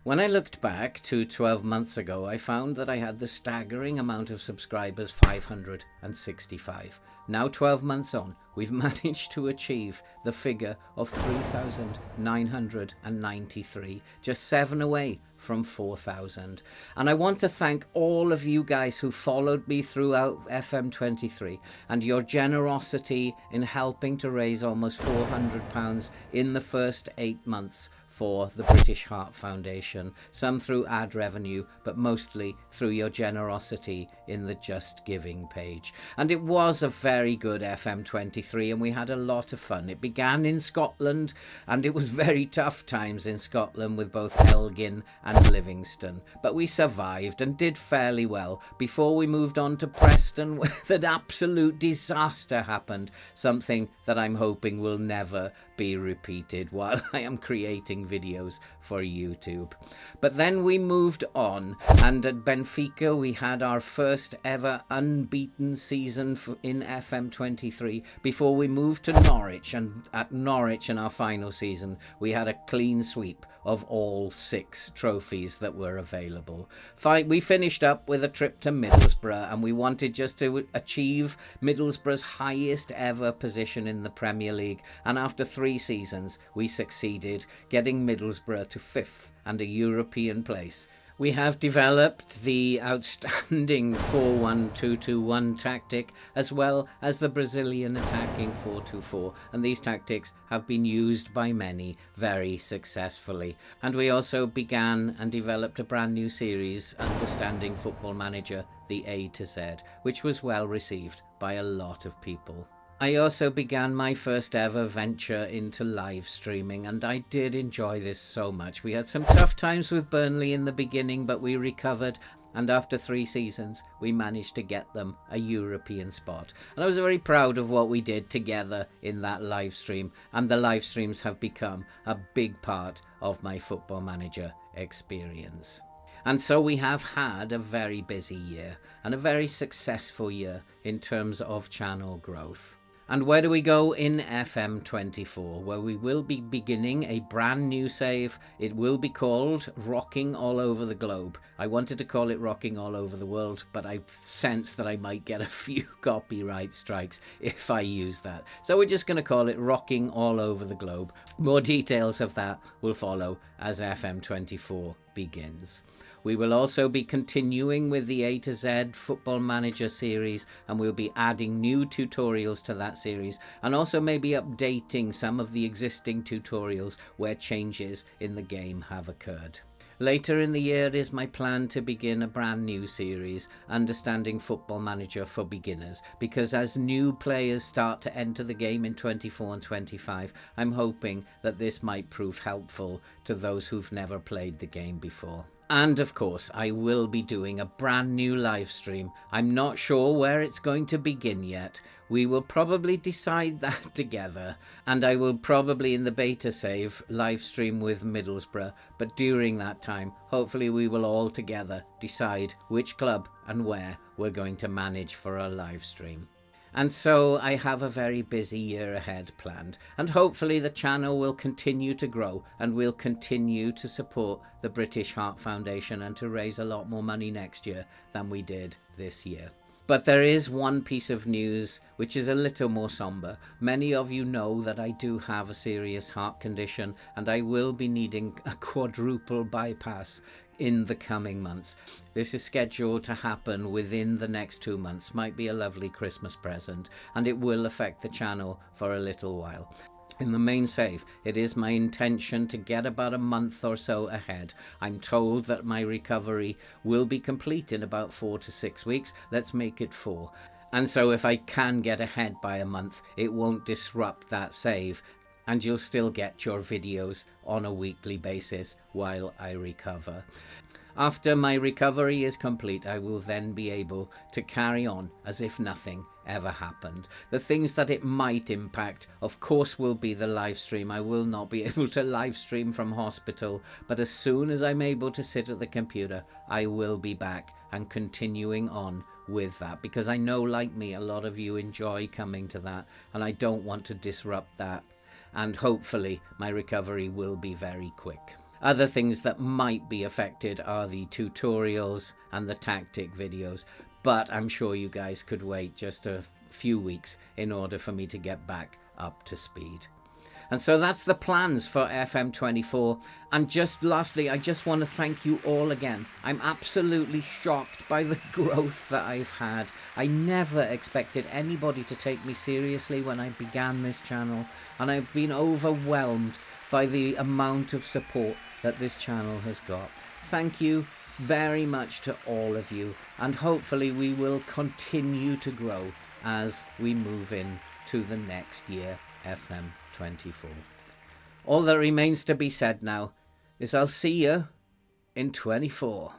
When I looked back to 12 months ago, I found that I had the staggering amount of subscribers, 565. Now 12 months on, we've managed to achieve the figure of 3,993, just 7 away from 4,000. And I want to thank all of you guys who followed me throughout FM23 and your generosity in helping to raise almost £400 in the first 8 months for the British Heart Foundation, some through ad revenue, but mostly through your generosity in the Just Giving page. And it was a very good FM23, and we had a lot of fun. It began in Scotland, and it was very tough times in Scotland with both Elgin and Livingston. But we survived and did fairly well before we moved on to Preston, where an absolute disaster happened, something that I'm hoping will never be repeated while I am creating videos for YouTube. But then we moved on, and at Benfica we had our first ever unbeaten season in FM23 before we moved to Norwich, and at Norwich in our final season we had a clean sweep of all 6 trophies that were available. We finished up with a trip to Middlesbrough, and we wanted just to achieve Middlesbrough's highest ever position in the Premier League, and after 3 seasons we succeeded, getting Middlesbrough to 5th and a European place. We have developed the outstanding 4-1-2-2-1 tactic, as well as the Brazilian attacking 4-2-4, and these tactics have been used by many very successfully. And we also began and developed a brand new series, Understanding Football Manager, the A to Z, which was well received by a lot of people. I also began my first ever venture into live streaming, and I did enjoy this so much. We had some tough times with Burnley in the beginning, but we recovered, and after 3 seasons we managed to get them a European spot. And I was very proud of what we did together in that live stream, and the live streams have become a big part of my Football Manager experience. And so we have had a very busy year and a very successful year in terms of channel growth. And where do we go in FM24? Well, we will be beginning a brand new save. It will be called Rocking All Over the Globe. I wanted to call it Rocking All Over the World, but I sense that I might get a few copyright strikes if I use that. So we're just going to call it Rocking All Over the Globe. More details of that will follow as FM24 begins. We will also be continuing with the A to Z Football Manager series, and we'll be adding new tutorials to that series, and also maybe updating some of the existing tutorials where changes in the game have occurred. Later in the year, it is my plan to begin a brand new series, Understanding Football Manager for Beginners, because as new players start to enter the game in 24 and 25, I'm hoping that this might prove helpful to those who've never played the game before. And of course, I will be doing a brand new live stream. I'm not sure where it's going to begin yet. We will probably decide that together, and I will probably in the beta save live stream with Middlesbrough, but during that time, hopefully we will all together decide which club and where we're going to manage for our live stream. And so I have a very busy year ahead planned, and hopefully the channel will continue to grow and we'll continue to support the British Heart Foundation and to raise a lot more money next year than we did this year. But there is one piece of news which is a little more somber. Many of you know that I do have a serious heart condition, and I will be needing a quadruple bypass in the coming months. This is scheduled to happen within the next 2 months. Might be a lovely Christmas present, and it will affect the channel for a little while. In the main save, it is my intention to get about a month or so ahead. I'm told that my recovery will be complete in about 4 to 6 weeks. Let's make it 4. And so if I can get ahead by a month, it won't disrupt that save, and you'll still get your videos on a weekly basis while I recover. After my recovery is complete, I will then be able to carry on as if nothing ever happened. The things that it might impact, of course, will be the live stream. I will not be able to live stream from hospital, but as soon as I'm able to sit at the computer, I will be back and continuing on with that, because I know, like me, a lot of you enjoy coming to that, and I don't want to disrupt that. And hopefully my recovery will be very quick. Other things that might be affected are the tutorials and the tactic videos, but I'm sure you guys could wait just a few weeks in order for me to get back up to speed. And so that's the plans for FM24. And just lastly, I just want to thank you all again. I'm absolutely shocked by the growth that I've had. I never expected anybody to take me seriously when I began this channel, and I've been overwhelmed by the amount of support that this channel has got. Thank you very much to all of you, and hopefully we will continue to grow as we move in to the next year, FM24. All that remains to be said now is I'll see you in 24.